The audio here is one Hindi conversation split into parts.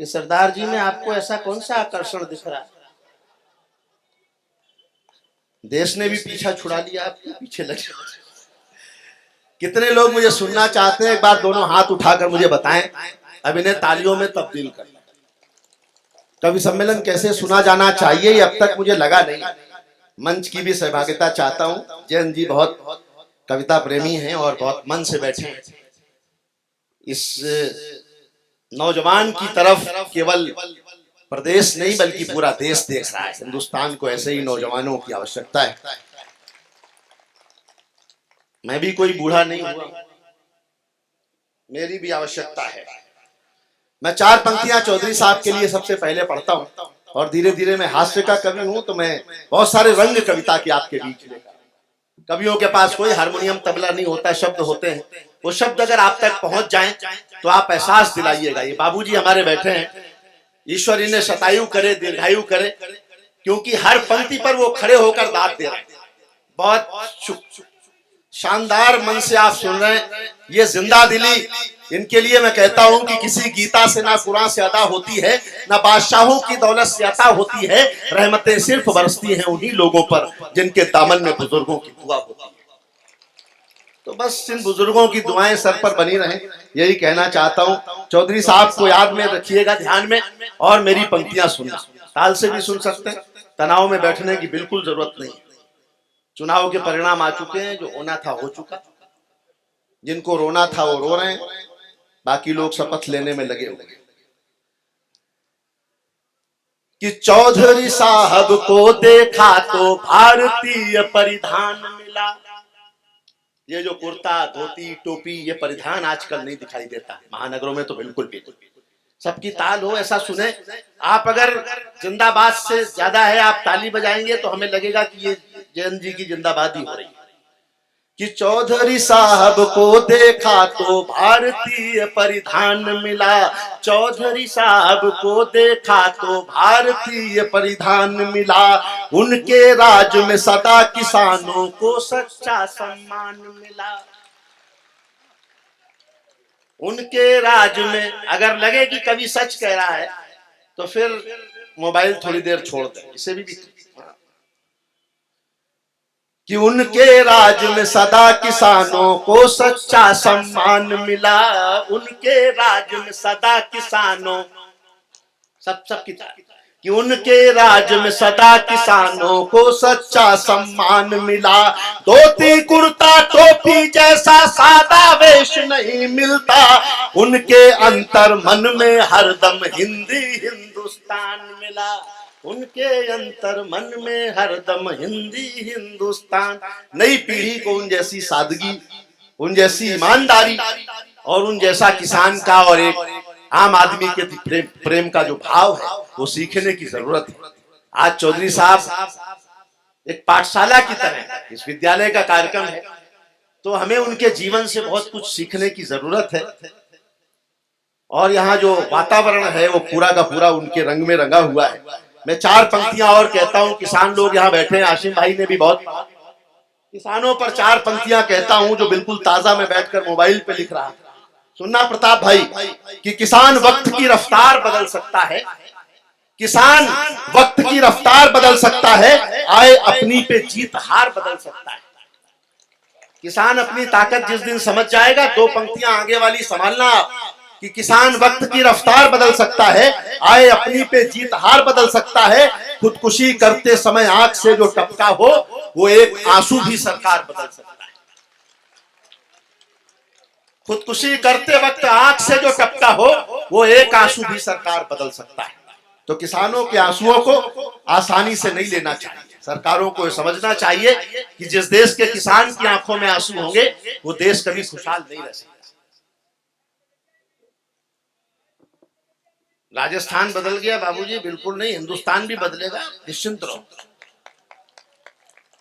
कि सरदार जी में आपको ऐसा कौन सा आकर्षण दिख रहा है? देश ने भी पीछा छुड़ा लिया, आपके पीछे लगे। कितने लोग मुझे सुनना चाहते हैं? एक बार दोनों हाथ उठाकर मुझे बताएं, अब इन्हें तालियों में तब्दील कर। कवि सम्मेलन कैसे सुना जाना चाहिए ये अब तक मुझे लगा नहीं। मंच की भी सहभागिता चाहता हूं। जैन जी बहुत कविता प्रेमी हैं और बहुत मन से बैठे हैं। इस नौजवान की तरफ केवल प्रदेश नहीं बल्कि पूरा देश देख रहा है। हिंदुस्तान को ऐसे ही नौजवानों की आवश्यकता है। मैं भी कोई बूढ़ा नहीं हुआ, मेरी भी आवश्यकता है। मैं 4 पंक्तियां चौधरी साहब के लिए सबसे पहले पढ़ता हूं और धीरे धीरे मैं हास्य का कवि हूं तो मैं बहुत सारे रंग कविता के आपके बीच लेकर। कवियों के पास कोई हारमोनियम तबला नहीं होता, शब्द होते हैं। वो शब्द अगर आप तक पहुंच जाएं तो आप एहसास दिलाइएगा। ये बाबूजी हमारे बैठे हैं, ईश्वर इन्हें शतायु करे, दीर्घायु करे, क्योंकि हर पंक्ति पर वो खड़े होकर दाद दे रहे हैं। बहुत शानदार मन से आप सुन रहे हैं। ये जिंदा दिली इनके लिए मैं कहता हूं कि किसी गीता से ना कुरान से अदा होती है, ना बादशाहों की दौलत से अता होती है। रहमतें सिर्फ बरसती हैं उन्हीं लोगों पर जिनके दामन में बुजुर्गों की दुआ होती है। तो बस इन बुजुर्गों की दुआएं सर पर बनी रहें, यही कहना चाहता हूं। चौधरी साहब को याद में रखिएगा, ध्यान में, और मेरी पंक्तियां सुनना। ताल से भी सुन सकते हैं, तनाव में बैठने की बिल्कुल जरूरत नहीं। चुनाव के परिणाम आ चुके हैं, जो होना था हो चुका। जिनको रोना था वो रो रहे हैं, बाकी लोग शपथ लेने में लगे हुए कि चौधरी साहब को देखा तो भारतीय परिधान मिला। ये जो कुर्ता धोती टोपी ये परिधान आजकल नहीं दिखाई देता, महानगरों में तो बिल्कुल भी। सबकी ताल हो ऐसा सुने। आप अगर जिंदाबाद से ज्यादा है आप ताली बजाएंगे तो हमें लगेगा कि ये जैन जी की जिंदाबादी हो रही है। कि चौधरी साहब को देखा तो भारतीय परिधान मिला। चौधरी साहब को देखा तो भारतीय परिधान मिला। उनके राज में सदा किसानों को सच्चा सम्मान मिला। उनके राज में, अगर लगे कि कवि सच कह रहा है तो फिर मोबाइल थोड़ी देर छोड़ दें। इसे भी कि उनके राज में सदा किसानों को सच्चा सम्मान मिला। उनके राज में सदा किसानों सब की कि उनके राज में सदा किसानों को सच्चा सम्मान मिला। धोती कुर्ता टोपी जैसा सादा वेश नहीं मिलता। उनके अंतर मन में हरदम हिंदी हिंदुस्तान मिला। उनके अंतर मन में हरदम हिंदी हिंदुस्तान। नई पीढ़ी को उन जैसी सादगी, उन जैसी ईमानदारी और उन जैसा किसान का और एक आम आदमी के प्रेम का जो भाव है वो सीखने की जरूरत है। आज चौधरी साहब एक पाठशाला की तरह इस विद्यालय का कार्यक्रम है, तो हमें उनके जीवन से बहुत कुछ सीखने की जरूरत है। और यहाँ जो वातावरण है वो पूरा का पूरा उनके रंग में रंगा हुआ है। मैं 4 पंक्तियां और कहता हूं। किसान लोग यहाँ बैठे हैं, आशिम भाई ने भी बहुत किसानों पर 4 पंक्तियां कहता हूं जो बिल्कुल ताजा में बैठकर मोबाइल पे लिख रहा है। सुनना प्रताप भाई कि किसान वक्त की रफ्तार बदल सकता है। किसान वक्त की रफ्तार बदल सकता है। आए अपनी पे जीत हार बदल सकता है। किसान अपनी ताकत जिस दिन समझ जाएगा, 2 पंक्तियां आगे वाली संभालना कि किसान वक्त की रफ्तार बदल सकता है। आए अपनी पे जीत हार बदल सकता है। खुदकुशी करते समय आंख से जो टपका हो वो एक आंसू भी सरकार बदल सकता है। खुदकुशी करते वक्त आंख से जो टपका हो वो एक आंसू भी सरकार बदल सकता है। तो किसानों के आंसुओं को आसानी से नहीं लेना चाहिए। सरकारों को समझना चाहिए कि जिस देश के किसान की आंखों में आंसू होंगे वो देश कभी खुशहाल नहीं रह सकता। राजस्थान बदल गया बाबूजी? बिल्कुल नहीं, हिंदुस्तान भी बदलेगा, निश्चिंत रहो,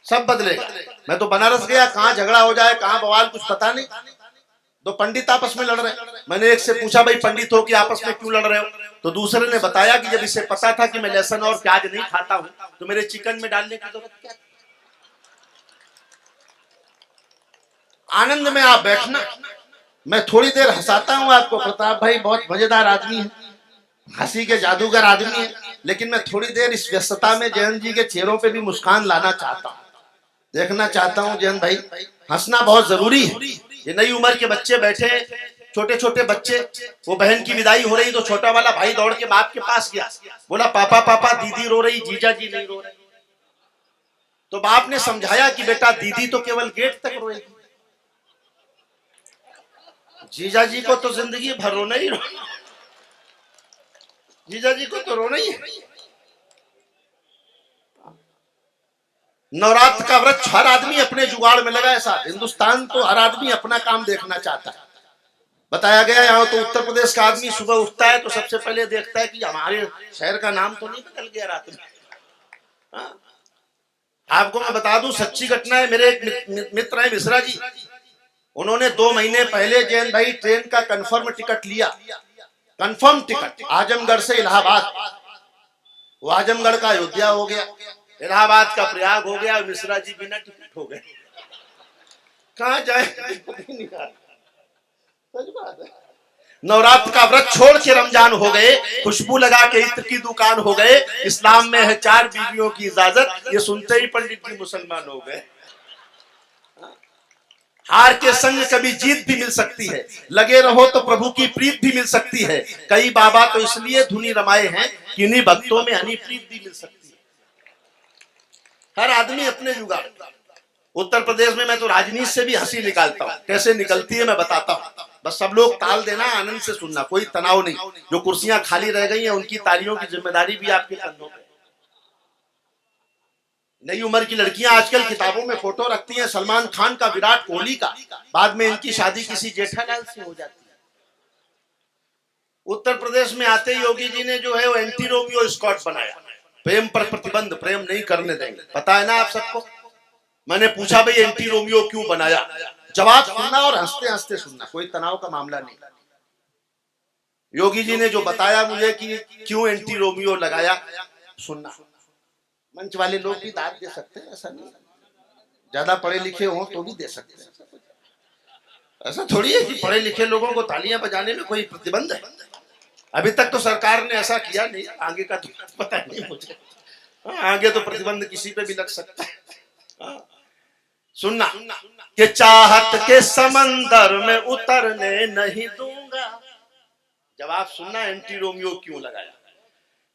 सब बदलेगा। मैं तो बनारस गया, कहां झगड़ा हो जाए कहां बवाल कुछ पता नहीं। 2 पंडित आपस में लड़ रहे हैं। मैंने एक से पूछा भाई पंडित हो कि आपस में क्यों लड़ रहे हो? तो दूसरे ने बताया कि जब इसे पता था कि मैं लहसुन और प्याज नहीं खाता हूं तो मेरे चिकन में डालने की जरूरत क्या? आनंद में आप बैठना। मैं थोड़ी देर हंसाता हूं आपको, प्रताप भाई बहुत मजेदार आदमी है, हंसी के जादूगर आदमी है, लेकिन मैं थोड़ी देर इस व्यस्तता में जयंत जी के चेहरों पे भी मुस्कान लाना चाहता हूँ, देखना चाहता हूँ। जयंत भाई, हंसना बहुत जरूरी है। ये नई उम्र के बच्चे बैठे, छोटे छोटे बच्चे, वो बहन की विदाई हो रही तो छोटा वाला भाई दौड़ के बाप के पास गया, बोला पापा पापा दीदी रो रही, जीजा जी नहीं रो रहे। तो बाप ने समझाया कि बेटा दीदी तो केवल गेट तक रोएगी, जीजा जी को तो जिंदगी भर रोना ही रोना, जीजा जी को तो रोना ही है। नवरात्र का व्रत हर आदमी अपने जुगाड़ में लगा है साहब। हिंदुस्तान तो हर आदमी अपना काम देखना चाहता है। बताया गया यहाँ तो उत्तर प्रदेश का आदमी सुबह उठता है तो सबसे पहले देखता है कि हमारे शहर का नाम तो नहीं बदल गया रात में। हाँ? आपको मैं बता दूं सच्ची घटना है। मेरे एक मित्र है मिश्रा जी, उन्होंने 2 महीने पहले जैन भाई ट्रेन का कंफर्म टिकट लिया, कंफर्म टिकट आजमगढ़ से इलाहाबाद। वो आजमगढ़ का अयोध्या हो गया, इलाहाबाद का प्रयाग हो गया, मिश्रा जी बिना टिकट हो गए। कहां जाए? नवरात्र का व्रत छोड़ के रमजान हो गए, खुशबू लगा के इत्र की दुकान हो गए, इस्लाम में है 4 बीवियों की इजाजत, ये सुनते ही पंडित जी मुसलमान हो गए। हार के संग कभी जीत भी मिल सकती है, लगे रहो तो प्रभु की प्रीत भी मिल सकती है। कई बाबा तो इसलिए धुनी रमाए हैं कि इन्हीं भक्तों में हनी प्रीत भी मिल सकती है। हर आदमी अपने जुगाड़। उत्तर प्रदेश में मैं तो राजनीति से भी हंसी निकालता हूँ, कैसे निकलती है मैं बताता हूँ, बस सब लोग ताल देना, आनंद से सुनना, कोई तनाव नहीं। जो कुर्सियां खाली रह गई हैं उनकी तालियों की जिम्मेदारी भी आपके कंधों पे। नई उम्र की लड़कियां आजकल किताबों में फोटो रखती हैं सलमान खान का, विराट कोहली का, बाद में इनकी शादी किसी जेठालाल से हो जाती है। उत्तर प्रदेश में आते ही योगी जी ने जो है वो एंटी रोमियो स्कॉट बनाया, प्रेम पर प्रतिबंध, प्रेम नहीं करने देंगे। पता है ना आप सबको। मैंने पूछा भाई एंटी रोमियो क्यों बनाया, जवाब सुनना और हंसते हंसते सुनना, कोई तनाव का मामला नहीं। योगी जी ने जो बताया मुझे कि क्यों एंटी रोमियो लगाया, सुनना। मंच वाले लोग भी दाद दे सकते हैं, ऐसा नहीं, ज्यादा पढ़े लिखे हो तो भी दे सकते हैं, ऐसा थोड़ी है कि पढ़े लिखे लोगों को तालियां बजाने में कोई प्रतिबंध है। अभी तक तो सरकार ने ऐसा किया नहीं, आगे का तो पता नहीं मुझे। आगे तो प्रतिबंध किसी पे भी लग सकता है। सुनना कि चाहत के समंदर में उतरने नहीं दूंगा। जवाब सुनना एंटी रोमियो क्यों लगाया,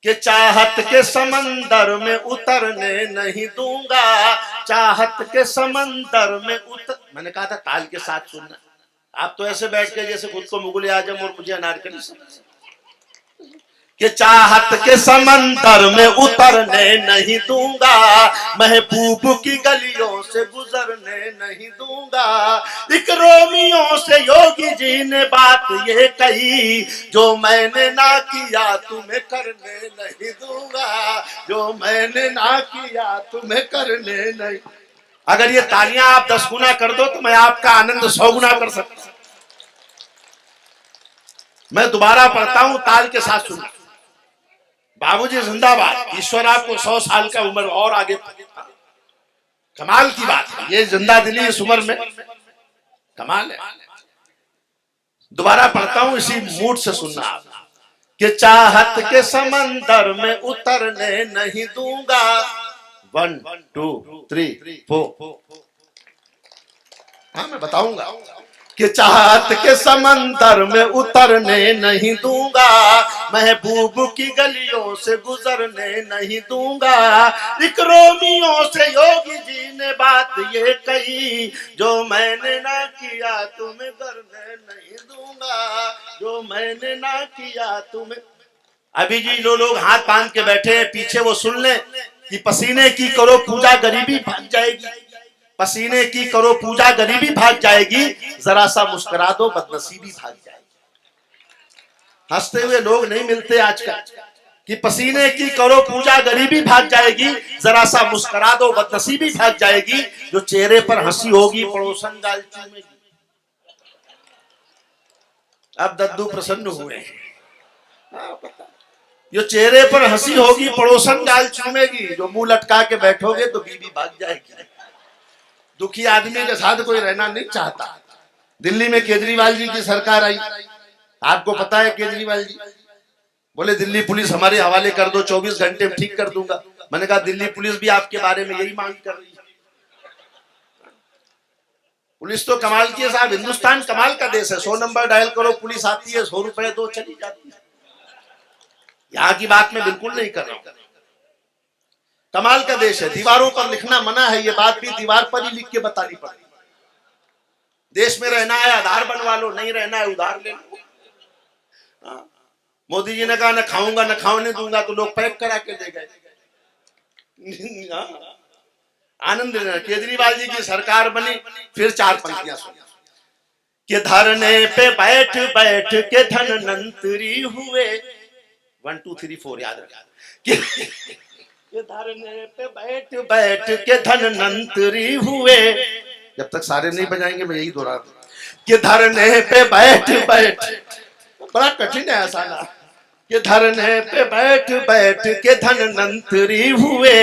कि चाहत के समंदर में उतरने नहीं दूंगा, चाहत के समंदर में मैंने कहा था ताल के साथ सुनना। आप तो ऐसे बैठ के जैसे खुद को मुगल आजम और मुझे अनारकली समझ। कि चाहत के समंदर में उतरने नहीं दूंगा, महबूब की गलियों से गुजरने नहीं दूंगा। एक रोमियो से योगी जी ने बात ये कही, जो मैंने ना किया तुम्हें करने नहीं दूंगा, जो मैंने ना किया तुम्हें करने नहीं। अगर ये तालियां आप 10 गुना कर दो तो मैं आपका आनंद 100 गुना कर सकता हूं। मैं दोबारा पढ़ता हूं, ताल के साथ सुना। बाबूजी जिंदाबाद, ईश्वर आपको 100 साल का उम्र और आगे। कमाल की बात है, ये जिंदा दिली इस उम्र में कमाल है। दोबारा पढ़ता हूं, इसी मूड से सुनना आप। कि चाहत के समंदर में उतरने नहीं दूंगा। 1 2 3 4। हाँ मैं बताऊंगा। कि चाहत के समंदर में उतरने नहीं दूंगा, महबूब की गलियों से गुजरने नहीं दूंगा। एक रोमियो से योगी जी ने बात ये कही, जो मैंने ना किया तुम्हें करने नहीं दूंगा, जो मैंने ना किया तुम्हें। अभी जी लोग हाथ बांध के बैठे हैं, पीछे वो सुन ले कि पसीने की करो पूजा गरीबी भाग जाएगी, पसीने की करो पूजा गरीबी भाग जाएगी, जरा सा मुस्कुरा दो बदनसीबी भाग जाएगी। हंसते हुए लोग नहीं मिलते आजकल कि पसीने की करो पूजा गरीबी भाग जाएगी, जरा सा मुस्कुरा दो बदनसीबी भाग जाएगी। जो चेहरे पर हंसी होगी पड़ोसन गाल चूमेगी। अब दद्दू प्रसन्न हुए, जो चेहरे पर हंसी होगी पड़ोसन गाल चूमेगी, जो मुंह लटका के बैठोगे तो बीवी भाग जाएगी। दुखी आदमी के साथ कोई रहना नहीं चाहता। दिल्ली में केजरीवाल जी की सरकार आई, आपको पता है केजरीवाल जी बोले दिल्ली पुलिस हमारे हवाले कर दो, 24 घंटे में ठीक कर दूंगा। मैंने कहा दिल्ली पुलिस भी आपके बारे में यही मांग कर रही है। पुलिस तो कमाल की है साहब, हिंदुस्तान कमाल का देश है। 100 नंबर डायल करो, पुलिस आती है, 100 रुपए दो, चली जाती है। यहाँ की बात मैं बिल्कुल नहीं कर रहा हूं। कमाल का देश है। दीवारों पर लिखना मना है, ये बात भी दीवार पर ही लिख के बतानी पड़ेगी। देश में रहना है आधार बनवा लो, नहीं रहना है उधार ले लो। मोदी जी ने कहा न खाऊंगा न खाने दूंगा, तो लोग पैक करा के दे गए। आनंद लेना। केजरीवाल जी की सरकार बनी, फिर 4 पंक्तियां सुनी कि धरने पे बैठ बैठ के धनवंतरी हुए। 1 2 3 4 याद रखा कि धरने पे बैठ बैठ के धनवंतरी हुए। जब तक सारे नहीं बजाएंगे मैं यही दोहरा कि धरने पे बैठ बैठ, बड़ा कठिन है आसाना, कि धरने पे बैठ बैठ के धनवंतरी हुए।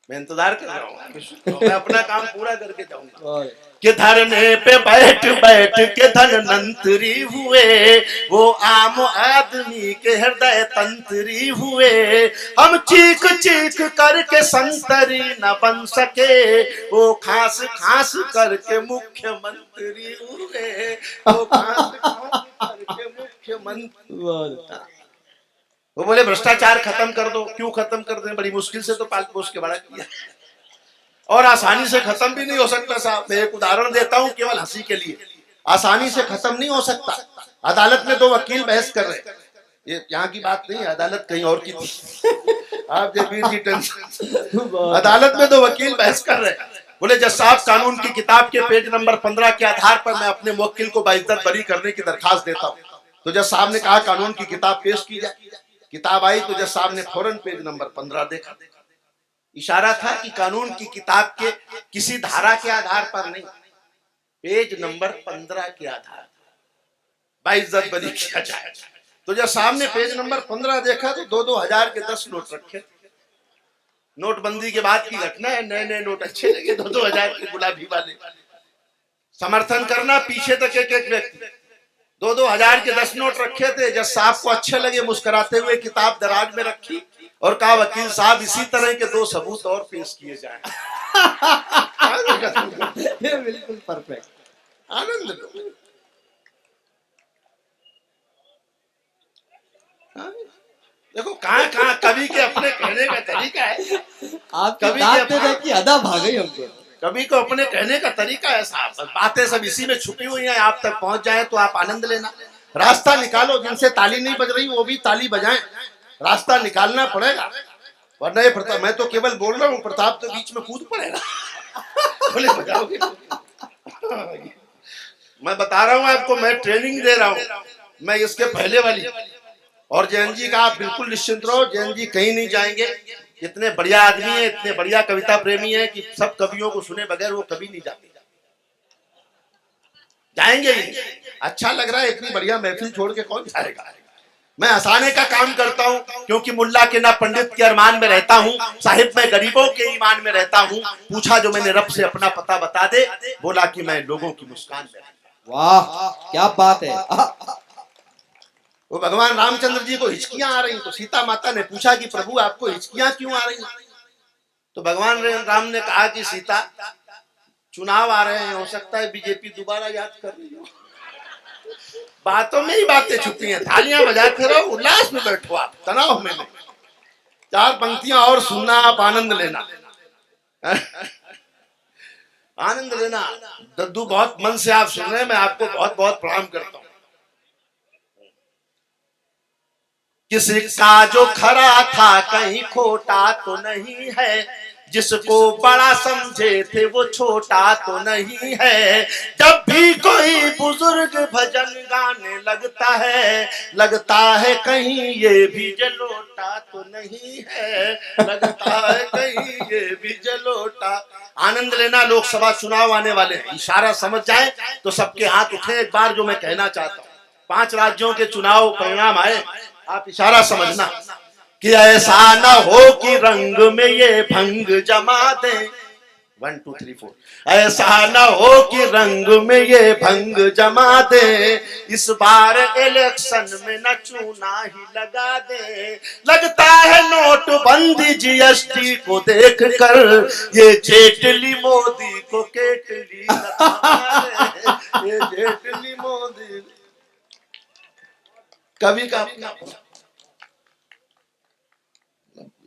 मैं इंतजार कर रहा हूँ, मैं अपना काम पूरा करके जाऊंगा। कि धरने पे बैठ बैठ के धनवंतरी हुए, वो आम आदमी के हृदय तंत्री हुए। हम चीख चीख करके संतरी न बन सके, वो खास खास करके मुख्यमंत्री हुए। वो खास खास करके मुख्यमंत्री। वो बोले भ्रष्टाचार खत्म कर दो। क्यों खत्म कर दें? बड़ी मुश्किल से तो पाल पोस के बड़ा किया, और आसानी से खत्म भी नहीं हो सकता साहब। मैं एक उदाहरण देता हूं केवल हंसी के लिए। आसानी से खत्म नहीं हो सकता। अदालत में 2 वकील बहस कर रहे, ये यहाँ की बात नहीं है, अदालत कहीं और की थी। आप जगवीर जी टेंशन। अदालत में 2 वकील बहस कर रहे, बोले जज साहब कानून की किताब के पेज नंबर 15 के आधार पर मैं अपने मुवक्किल को बाइज्जत बरी करने की दरखास्त देता हूँ। तो जज साहब ने कहा कानून की किताब पेश की जाए। किताब आई तो जज साहब ने फौरन पेज नंबर 15 देखा। इशारा था कि कानून की किताब के किसी धारा के आधार पर नहीं, पेज नंबर 15 के आधार बाइज्जत बरी किया जाए। तो जब सामने पेज नंबर 15 देखा तो 2-2 हजार के 10 नोट रखे। नोटबंदी के बाद की घटना है, नए नए नोट अच्छे लगे, 2-2 हजार के गुलाबी वाले। समर्थन करना पीछे तक एक एक व्यक्ति। 2-2 हजार के 10 नोट रखे थे। जज साहब को अच्छे लगे, मुस्कुराते हुए किताब दराज में रखी और कहा वकील साहब इसी तरह के 2 सबूत और पेश किए जाएं। बिल्कुल परफेक्ट। आनंद लो। देखो कहाँ कवि के अपने कहने का तरीका है। आपकी की अदा भाग गई हमको। कवि को अपने कहने का तरीका है साहब। बातें सब इसी में छुपी हुई हैं, आप तक पहुंच जाए तो आप आनंद लेना। रास्ता निकालो, जिनसे ताली नहीं बज रही वो भी ताली बजाएं। रास्ता निकालना पड़ेगा, वरना ये प्रताप, मैं तो केवल बोल रहा हूँ, प्रताप तो बीच में कूद पड़ेगा। बोले बजाओगे? मैं बता रहा हूँ आपको, मैं ट्रेनिंग दे रहा हूँ, मैं इसके पहले वाली। और जैन जी का आप बिल्कुल निश्चिंत रहो, जैन जी कहीं नहीं जाएंगे। इतने बढ़िया आदमी है, इतने बढ़िया कविता प्रेमी है कि सब कवियों को सुने बगैर वो कभी नहीं जाते, जाएंगे ही। अच्छा लग रहा है, इतनी बढ़िया महफिल छोड़ के कौन जाएगा। मैं हंसाने का काम करता हूँ, क्योंकि मुल्ला के ना पंडित के अरमान में रहता हूँ, साहिब मैं गरीबों के ईमान में रहता हूँ। पूछा जो मैंने रब से अपना पता बता दे, बोला कि मैं लोगों की मुस्कान में। वाह क्या बात है। वो भगवान रामचंद्र जी को हिचकियां आ रही, तो सीता माता ने पूछा कि प्रभु आपको हिचकियां क्यों आ रही? तो भगवान राम ने कहा कि सीता चुनाव आ रहे हैं, हो सकता है बीजेपी दोबारा याद कर रही हो। बातों में ही बातें छुपी हैं। थालियां बजाते रहो, उल्लास में बैठो, आप तनाव में नहीं। 4 पंक्तियां और सुनना, आप आनंद लेना। आनंद लेना। दद्दू बहुत मन से आप सुन रहे हैं, मैं आपको बहुत बहुत प्रणाम करता हूं। किसी का जो खरा था कहीं खोटा तो नहीं है, जिसको बड़ा समझे थे वो छोटा तो नहीं है। जब भी कोई बुजुर्ग भजन गाने लगता है कहीं ये भी जलोटा तो नहीं है, लगता है कहीं ये भी जलोटा। आनंद लेना, लोकसभा चुनाव आने वाले हैं, इशारा समझ जाए तो सबके हाथ उठे। एक बार जो मैं कहना चाहता हूँ, 5 राज्यों के चुनाव परिणाम आए, आप इशारा समझना कि ऐसा न हो कि रंग में ये भंग जमा दे, 1 2 3 4। ऐसा न हो कि रंग में ये भंग जमा दे, इस बार इलेक्शन में न चूना ही लगा दे। लगता है नोटबंदी जीएसटी को देख कर ये जेटली मोदी को केटली न थमा दे, ये जेटली मोदी। कवि का अपना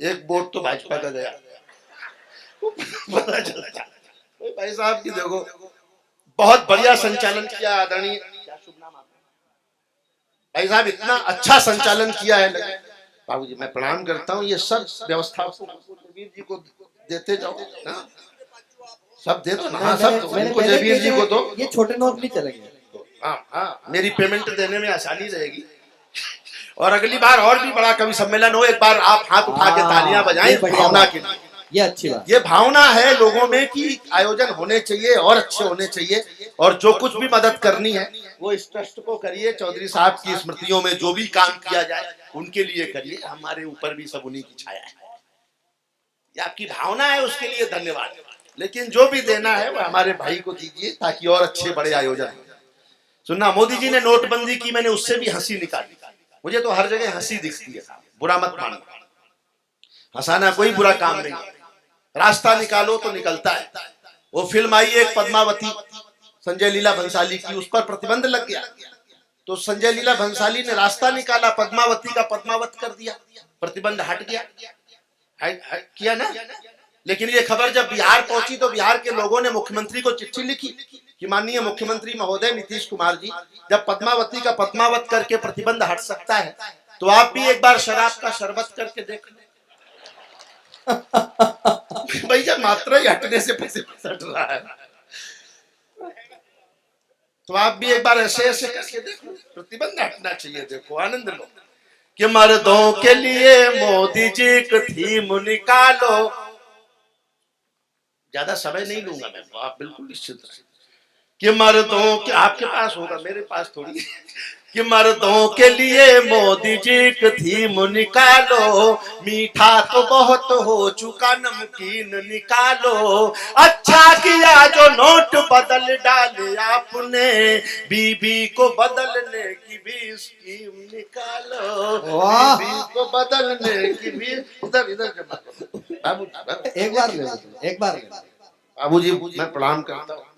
एक वोट तो भाजपा का गया, पता चलता। भाई साहब की देखो, बहुत बढ़िया संचालन किया आदरणीय, क्या शुभ नाम आपका? भाई साहब इतना अच्छा संचालन किया है। बाबू जी मैं प्रणाम करता हूँ। ये सब व्यवस्था जयवीर जी को देते जाओ ना, सब दे दो ना। हाँ सब इनको जयवीर जी को दो। ये छोटे नोट नहीं चलेंगे। हाँ हाँ, मेरी पेमेंट देने में आसानी रहेगी। और अगली बार और भी बड़ा कवि सम्मेलन हो, एक बार आप हाथ उठा के तालियां बजाएं भावना के लिए। ये अच्छी बात, ये भावना है लोगों में कि आयोजन होने चाहिए और अच्छे होने चाहिए। और जो कुछ भी मदद करनी है वो इस ट्रस्ट को करिए। चौधरी साहब की स्मृतियों में जो भी काम किया जाए उनके लिए करिए। हमारे ऊपर भी सब उन्हीं की छाया है। ये आपकी भावना है, उसके लिए धन्यवाद। लेकिन जो भी देना है वो हमारे भाई को दीजिए ताकि और अच्छे बड़े आयोजन हो। सुनना, मोदी जी ने नोटबंदी की, मैंने उससे भी हंसी निकाली। मुझे तो हर जगह हंसी दिखती है, बुरा मत मानो। हंसाना कोई बुरा काम नहीं है, रास्ता निकालो तो निकलता है। वो फिल्म आई एक पद्मावती, संजय लीला भंसाली की, उस पर प्रतिबंध लग गया तो संजय लीला भंसाली ने रास्ता निकाला, पद्मावती का पद्मावत कर दिया, प्रतिबंध हट गया। किया ना। लेकिन ये खबर जब बिहार पहुंची तो बिहार के लोगों ने मुख्यमंत्री को चिट्ठी लिखी कि माननीय मुख्यमंत्री महोदय नीतीश कुमार जी, जब पद्मावती का पद्मावत करके प्रतिबंध हट सकता है तो आप भी एक बार शराब का शरबत करके देख लें। भैया मात्रा ही हटने से हट रहा है, तो आप भी एक बार ऐसे ऐसे करके देखो, प्रतिबंध हटना चाहिए। देखो आनंद लो कि मर्दों के लिए मोदी जी की थीम निकालो। ज्यादा समय नहीं लूंगा मैं, आप बिल्कुल निश्चित रहे कि मर्दों के, आपके पास होगा मेरे पास थोड़ी, कि मर्दों के लिए मोदी जी की थीम निकालो। मीठा तो बहुत हो चुका, नमकीन निकालो। अच्छा किया जो नोट बदल डाले आपने, बीबी को बदलने की भी स्कीम निकालो। बीबी को बदलने की भी, इधर इधर बाबू एक बार ले, एक बार ले। बाबू जी मैं प्रणाम करता हूँ।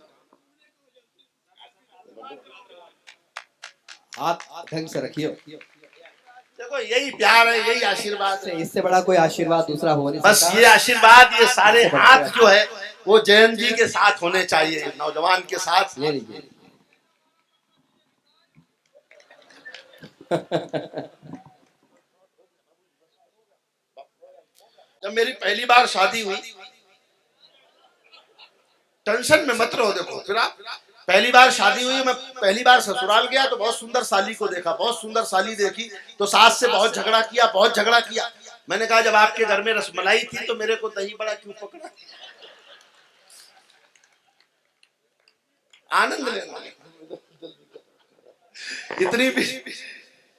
हाथ ढंग से रखियो। देखो यही प्यार है, यही आशीर्वाद है। इससे बड़ा कोई आशीर्वाद दूसरा हो नहीं बस सकता। ये आशीर्वाद, ये सारे हाथ जो है वो जयंत जी के साथ होने चाहिए, नौजवान के साथ। ले लीजिए। जब मेरी पहली बार शादी हुई, टेंशन में मत रहो। देखो फिर आप, पहली बार शादी हुई, मैं पहली बार ससुराल गया तो बहुत सुंदर साली को देखा, बहुत सुंदर साली देखी तो सास से बहुत झगड़ा किया, बहुत झगड़ा किया। मैंने कहा जब आपके घर में रसमलाई थी तो मेरे को दही बड़ा क्यों पकड़ा। आनंद लेना।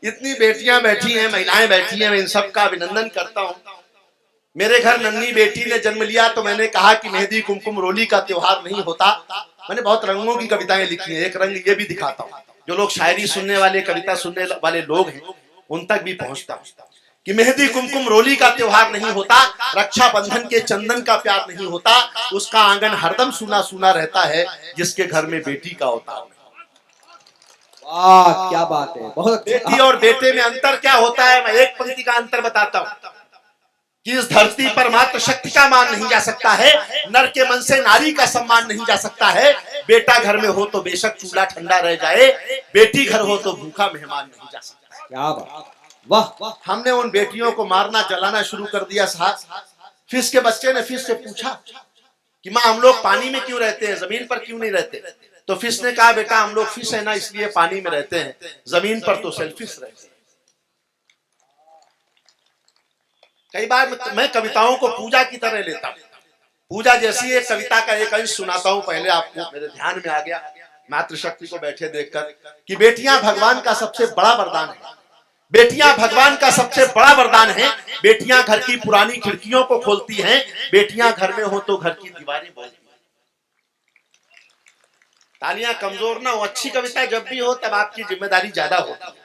इतनी बेटियां बैठी हैं, महिलाएं बैठी हैं, मैं इन सब का अभिनंदन करता हूं। मेरे घर नन्ही बेटी ने जन्म लिया तो मैंने कहा कि मेहंदी कुमकुम रोली का त्योहार नहीं होता। मैंने बहुत रंगों की कविताएं लिखी हैं, एक रंग ये भी दिखाता हूँ। जो लोग शायरी सुनने वाले, कविता सुनने वाले लोग हैं उन तक भी पहुंचता हूँ कि मेहंदी कुमकुम रोली का त्योहार नहीं होता, रक्षाबंधन के चंदन का प्यार नहीं होता, उसका आंगन हरदम सूना सूना रहता है जिसके घर में बेटी का अवतार नहीं। वाह क्या बात है, बहुत। बेटी और बेटे में अंतर क्या होता है, मैं एक पंक्ति का अंतर बताता हूँ कि इस धरती पर मात्र शक्ति का मान नहीं जा सकता है, नर के मन से नारी का सम्मान नहीं जा सकता है। बेटा घर में हो तो बेशक चूल्हा ठंडा रह जाए, बेटी घर हो तो भूखा मेहमान नहीं जा सकता। क्या बात, वाह। हमने उन बेटियों को मारना जलाना शुरू कर दिया साहब। फिश के बच्चे ने फिश से पूछा कि माँ हम लोग पानी में क्यों रहते हैं, जमीन पर क्यों नहीं रहते। तो फिश ने कहा बेटा हम लोग फिश है ना इसलिए पानी में रहते हैं, जमीन पर तो सेल्फिश रहते हैं। कई बार मैं कविताओं को पूजा की तरह लेता हूँ। पूजा जैसी एक कविता का एक अंश सुनाता हूँ पहले आपको, मेरे ध्यान में आ गया मातृशक्ति को बैठे देखकर कि बेटियां भगवान का सबसे बड़ा वरदान है। बेटियां भगवान का सबसे बड़ा वरदान है। बेटियां घर की पुरानी खिड़कियों को खोलती हैं, बेटियां घर में हो तो घर की दीवारें बोलती हैं। तालियां कमजोर ना हो, अच्छी कविता जब भी हो तब आपकी जिम्मेदारी ज्यादा होती है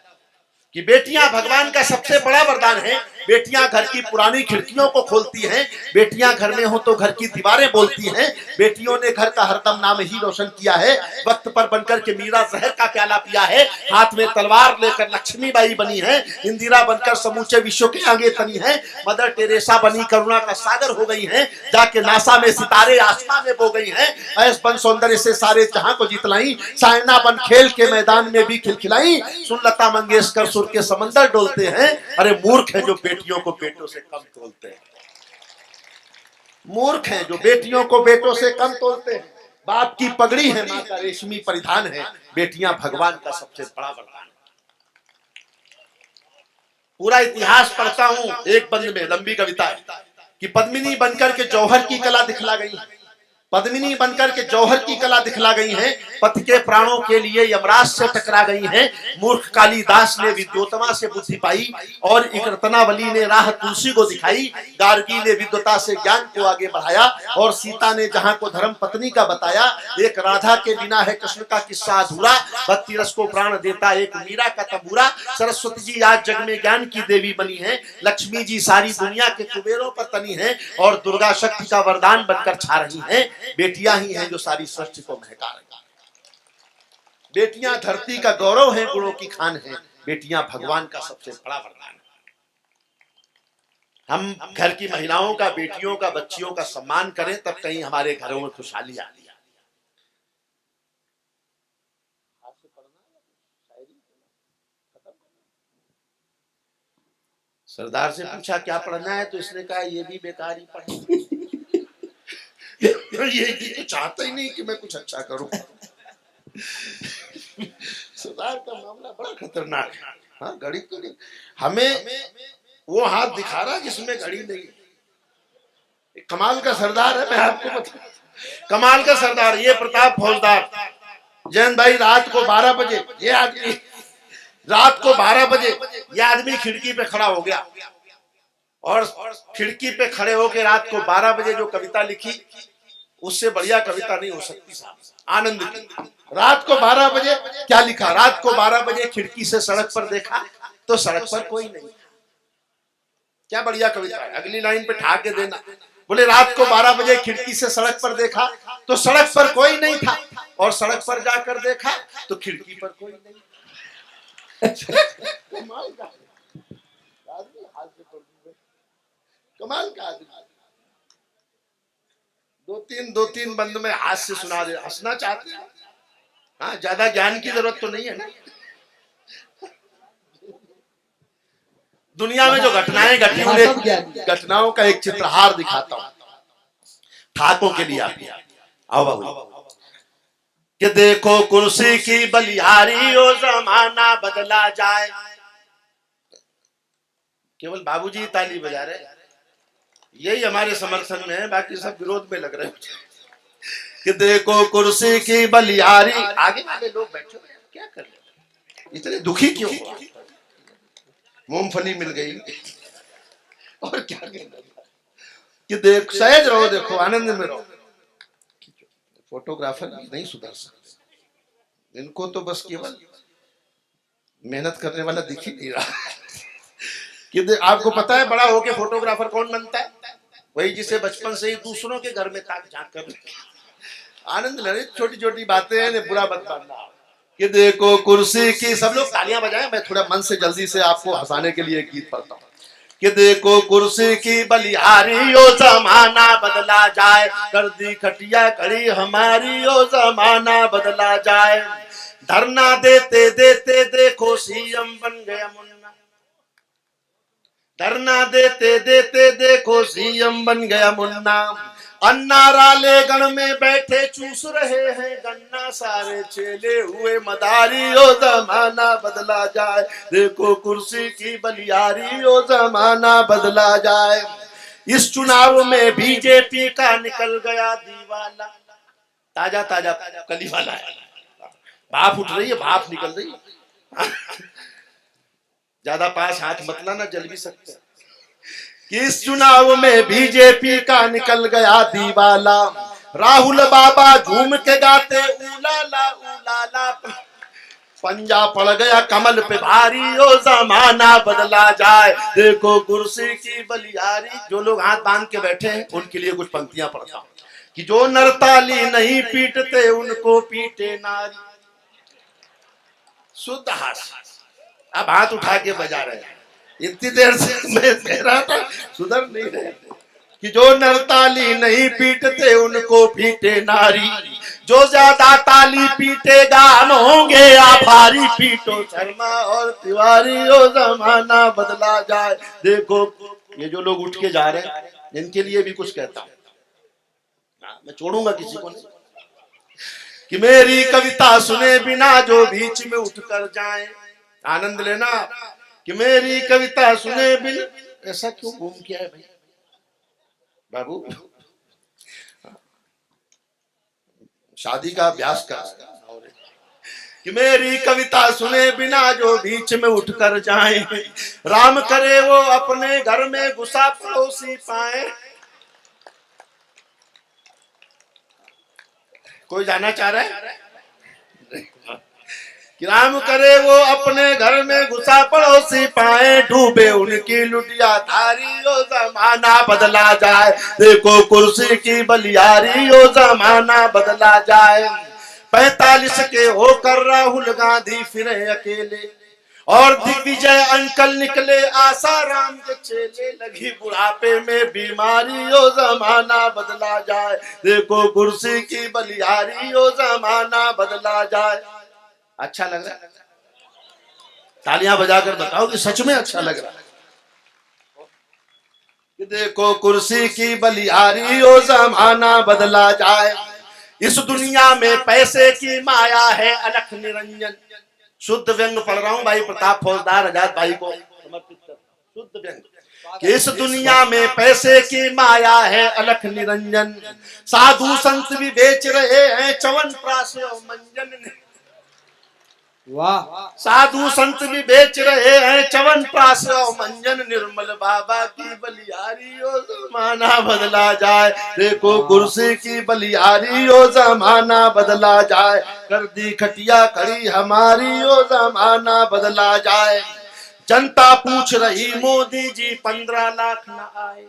कि बेटियां भगवान का सबसे बड़ा वरदान है। बेटियां घर की पुरानी खिड़कियों को खोलती हैं, बेटियां घर में हो तो घर की दीवारें बोलती हैं, बेटियों ने घर का हरदम नाम ही रोशन किया है, वक्त पर बनकर के मीरा जहर का प्याला पिया है, हाथ में तलवार लेकर लक्ष्मीबाई बनी है, इंदिरा बनकर समूचे विश्व के आगे तनी है, मदर टेरेसा बनी करुणा का सागर हो गई है, जाके नासा में सितारे आसमां में बो गई हैं, ऐस बन सौंदर्य से सारे जहां को जितलाई, सायना बन खेल के मैदान में भी खिलखिलाई, सुन लता मंगेशकर सुर के समंदर डोलते हैं। अरे मूर्ख हैं जो बेटियों को बेटों से कम तोलते हैं, मूर्ख हैं जो बेटियों को बेटों से कम तोलते हैं। बाप की पगड़ी है, माँ का रेशमी परिधान है, बेटियां भगवान का सबसे बड़ा वरदान है। पूरा इतिहास पढ़ता हूं एक बंद में, लंबी कविता है कि पद्मिनी बनकर के जौहर की कला दिखला गई, पद्मिनी बनकर के जौहर की कला दिखला गई हैं, पति के प्राणों के लिए यमराज से टकरा गई हैं, मूर्ख कालिदास ने विद्योतमा से बुद्धि पाई और एक रत्नावली ने राह तुलसी को दिखाई, गार्गी ने विद्वता से ज्ञान को आगे बढ़ाया और सीता ने जहां को धर्म पत्नी का बताया। एक राधा के बिना है कृष्ण का किस्सा अधूरा, भक्ति रस को प्राण देता एक मीरा का तबूरा, सरस्वती जी आज जग में ज्ञान की देवी बनी है, लक्ष्मी जी सारी दुनिया के कुबेरों पर तनी है और दुर्गा शक्ति का वरदान बनकर छा रही हैं। बेटियां ही हैं जो सारी सृष्टि को महका रही हैं। बेटियां धरती का गौरव हैं, गुणों की खान हैं, बेटियां भगवान का सबसे बड़ा वरदान है। हम घर की महिलाओं का, बेटियों का, बच्चियों का सम्मान करें, तब कहीं हमारे घरों में खुशहाली आती है। सरदार से पूछा क्या पढ़ना है, तो इसने कहा ये भी बेकार ही पढ़े। ये तो चाहता ही नहीं कि मैं कुछ अच्छा करूं। सरदार का मामला बड़ा खतरनाक है। हाँ, घड़ी तो नहीं, हमें वो हाथ दिखा रहा जिसमें घड़ी नहीं। कमाल का सरदार है, मैं आपको बता, कमाल का सरदार। ये प्रताप फौजदार जैन भाई, रात को 12 बजे ये आदमी, रात को 12 बजे ये आदमी खिड़की पे खड़ा हो गया और खिड़की पे खड़े होकर रात को 12 बजे जो कविता लिखी, उससे बढ़िया कविता नहीं हो सकती साहब। आनंद की रात को 12 बजे क्या लिखा, रात को 12 बजे खिड़की से सड़क पर देखा तो सड़क पर कोई नहीं। क्या बढ़िया कविता है। अगली लाइन पे ठा के देना, बोले रात को 12 बजे खिड़की से सड़क पर देखा तो सड़क पर कोई नहीं था और सड़क पर जाकर देखा तो खिड़की पर कोई नहीं। कमाल का आदमी, कमाल का आदमी। दो तीन बंद में हाथ से सुना दे, हंसना चाहते हैं। हाँ, ज्यादा ज्ञान की जरूरत तो नहीं है ना। दुनिया में जो घटनाएं घटी, उन घटनाओं का एक चित्रहार दिखाता हूं ठाकों के लिए। आओ बाबू, कि देखो कुर्सी की बलिहारी ओ जमाना बदला जाए। केवल बाबूजी ताली बजा रहे, यही हमारे समर्थन में है, बाकी सब विरोध में लग रहे हैं। कि देखो कुर्सी की बलिहारी, आगे वाले लोग बैठे हुए क्या कर रहे, इतने दुखी क्यों हुआ? मूंगफली मिल गई और क्या करना। कि देख, सहज रहो, देखो आनंद में रहो। फोटोग्राफर नहीं सुधर सकते, इनको तो बस केवल मेहनत करने वाला दिख ही नहीं रहा। कि आपको पता है बड़ा होके फोटोग्राफर कौन बनता है? वही जिसे बचपन से ही दूसरों के घर में ताक झांक कर आनंद ले। छोटी छोटी बातें हैं, बुरा मत मानना। कि देखो कुर्सी की, सब लोग तालियां बजाएं, मैं थोड़ा मन से जल्दी से आपको हंसाने के लिए एक गीत पढ़ता हूँ। कि देखो कुर्सी की बलिहारी ओ जमाना बदला जाए, कर दी खटिया कड़ी हमारी ओ जमाना बदला जाए, धरना देते देते देखो सीएम बन गया मुन्ना, धरना देते देते देखो सीएम बन गया मुन्ना, अन्ना राले गण में बैठे चूस रहे हैं गन्ना, सारे चेले हुए मदारी ओ जमाना बदला जाए, देखो कुर्सी की बलिहारी ओ जमाना बदला जाए। इस चुनाव में बीजेपी का निकल गया दीवाला, ताजा ताजा कली वाला है, भाप उठ रही है, भाप निकल रही है। ज्यादा पास हाथ मत लाना, जल भी सकते हैं। इस चुनाव में बीजेपी का निकल गया दीवाला, राहुल बाबा झूम के गाते उलाला उलाला, पंजा पड़ गया कमल पे भारी, ओ जमाना बदला जाए, देखो कुर्सी की बलियारी। जो लोग हाथ बांध के बैठे हैं उनके लिए कुछ पंक्तियां पढ़ता हूं कि जो नरताली नहीं पीटते उनको पीटे नारी। शुद्ध हास्य। अब हाथ उठा के बजा रहे हैं, इतनी देर से मैं कह रहा था सुधर नहीं रहे कि जो नरताली नहीं पीटते उनको पीटे नारी, जो ज्यादा ताली पीटेगा हम होंगे आभारी, पीटो शर्मा और तिवारी, ओ जमाना बदला जाए। देखो ये जो लोग उठ के जा रहे हैं इनके लिए भी कुछ कहता हूं, मैं छोड़ूंगा किसी को नहीं, कि मेरी कविता सुने बिना जो बीच में उठकर जाए, आनंद लेना, कि मेरी कविता सुने बिना। ऐसा क्यों घूम के आए भाई बाबू, शादी का अभ्यास कर, कि मेरी कविता सुने बिना जो बीच में उठकर जाए, राम करे वो अपने घर में घुसा पड़ोसी पाए। कोई जाना चाह रहा है कि राम करे वो अपने घर में घुसा पड़ोसी पाए, डूबे उनकी लुटिया धारी, ओ जमाना बदला जाए, देखो कुर्सी की बलियारी, ओ जमाना बदला जाए। 45 के होकर राहुल गांधी फिरे अकेले, और दिग्विजय अंकल निकले आसाराम के चेले, लगी बुढ़ापे में बीमारी, ओ जमाना बदला जाए, देखो कुर्सी की बलियारी, ओ जमाना बदला जाए। अच्छा लग रहा है? तालियां बजाकर बताओ कि सच में अच्छा लग रहा है। कि देखो कुर्सी की बलियारी, ओ जमाना बदला जाए। इस दुनिया में पैसे की माया है अलख निरंजन। शुद्ध व्यंग पढ़ रहा हूं भाई प्रताप फौजदार आजाद भाई को समर्पित कर, शुद्ध व्यंग। कि इस दुनिया में पैसे की माया है अलख निरंजन, साधु संत भी बेच रहे हैं च्यवनप्राश और मंजन। वाह, साधु संत भी बेच रहे हैं च्यवनप्राश और मंजन, निर्मल बाबा की बलियारी, ओ जमाना बदला जाए, देखो कुर्सी की बलियारी, ओ जमाना बदला जाए। कर दी खटिया खड़ी हमारी, ओ जमाना बदला जाए। जनता पूछ रही मोदी जी 15 लाख न आए,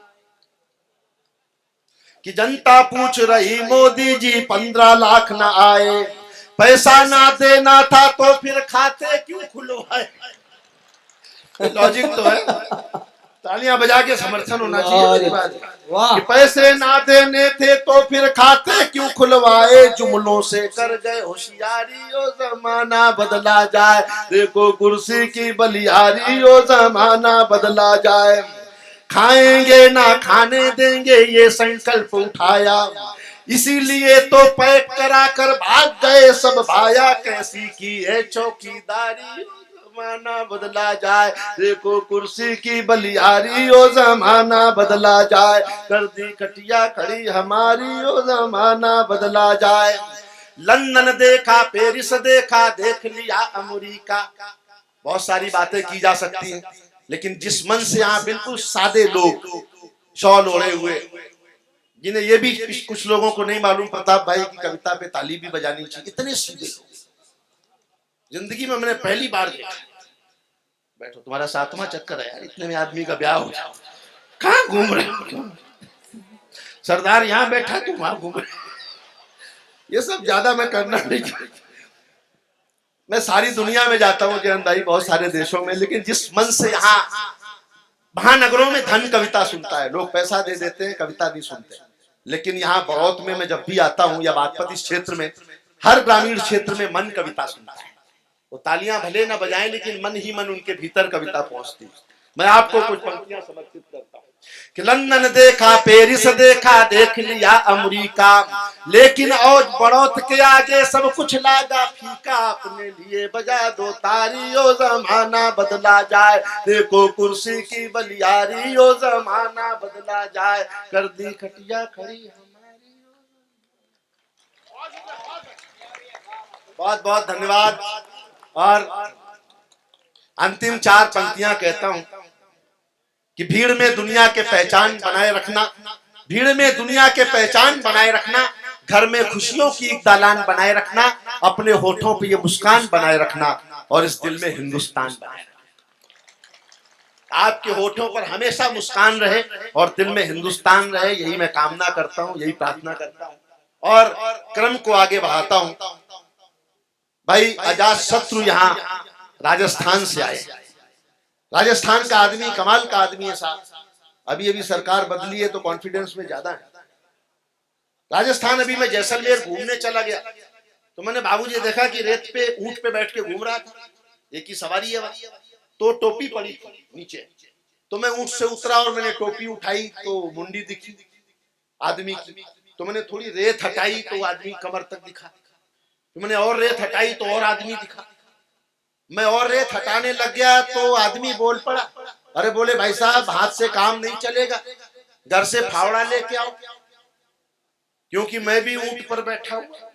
कि जनता पूछ रही मोदी जी 15 लाख न आए, पैसा ना देना था तो फिर खाते क्यों खुलवाए। लॉजिक तो है, तालियां बजा के समर्थन होना चाहिए। वाह, कि पैसे ना देने थे तो फिर खाते क्यों खुलवाए, जुमलों से कर गए होशियारी, ओ जमाना बदला जाए, देखो कुर्सी की बलियारी, ओ जमाना बदला जाए। खाएंगे ना खाने देंगे ये संकल्प उठाया, इसीलिए तो पैक करा कर भाग गए सब भाया, कैसी की है चौकीदारी, जमाना बदला जाए, देखो कुर्सी की बलियारी, ओ जमाना बदला जाए। कर दी खटिया खड़ी हमारी, ओ जमाना बदला जाए। लंदन देखा, पेरिस देखा, देख लिया अमेरिका। बहुत सारी बातें की जा सकती हैं, लेकिन जिस मन से यहाँ बिल्कुल सादे लोग शॉल ओढ़े हुए, जिन्हें ये भी कुछ लोगों को नहीं मालूम प्रताप भाई की कविता पे ताली भी बजानी चाहिए, इतने सीधे जिंदगी में मैंने पहली बार देखा। बैठो, तुम्हारा 7वां चक्कर है यार, इतने में आदमी का ब्याह हो जाओ, कहाँ घूम रहे हो? सरदार यहाँ बैठा तुम वहां घूम रहे। ये सब ज्यादा मैं करना नहीं चाहता। मैं सारी दुनिया में जाता हूँ जयंत भाई, बहुत सारे देशों में, लेकिन जिस मन से यहाँ महानगरों में धन कविता सुनता है, लोग पैसा दे देते हैं कविता नहीं सुनते, लेकिन यहाँ बड़ौत में मैं जब भी आता हूँ या बागपत इस क्षेत्र में, हर ग्रामीण क्षेत्र में मन कविता सुनता है। वो तालियां भले ना बजाएं, लेकिन मन ही मन उनके भीतर कविता पहुंचती है। मैं आपको कुछ पंक्तियां समर्पित करता हूँ कि लंदन देखा, पेरिस देखा, देख लिया अमेरिका, लेकिन और बड़ौत के आगे सब कुछ लागा फीका, अपने लिए बजा दो तारी, ओ जमाना बदला जाए, देखो कुर्सी की बलियारी, ओ जमाना बदला जाए। कर दी खटिया खड़ी हमारी। बहुत बहुत धन्यवाद। और अंतिम 4 पंक्तियां कहता हूं कि भीड़ में दुनिया के पहचान बनाए रखना, भीड़ में दुनिया के पहचान बनाए रखना, घर में खुशियों की एक दालान बनाए रखना, अपने होठों पे ये मुस्कान बनाए रखना और इस दिल में हिंदुस्तान बनाए रखना। आपके होठों पर हमेशा मुस्कान रहे और दिल में हिंदुस्तान रहे, यही मैं कामना करता हूं, यही प्रार्थना करता हूं और क्रम को आगे बढ़ाता हूं। भाई अजात शत्रु यहाँ राजस्थान से आए। राजस्थान का आदमी कमाल का आदमी है साहब। अभी अभी सरकार बदली है तो कॉन्फिडेंस में ज्यादा है। राजस्थान अभी मैं जैसलमेर घूमने चला गया तो मैंने बाबूजी देखा कि रेत पे ऊंट पे बैठ के घूम रहा था, एक ही सवारी है, तो टोपी पड़ी थी नीचे, तो मैं ऊंट से उतरा और मैंने टोपी उठाई तो मुंडी दिखी आदमी की, तो मैंने थोड़ी रेत हटाई तो आदमी कमर तक दिखा, तो मैंने और रेत हटाई तो और आदमी दिखा, मैं और रेत हटाने लग गया तो आदमी बोल पड़ा, अरे बोले भाई साहब हाथ से काम नहीं चलेगा, घर से फावड़ा लेके आओ, क्योंकि मैं भी ऊंट पर बैठा हूं।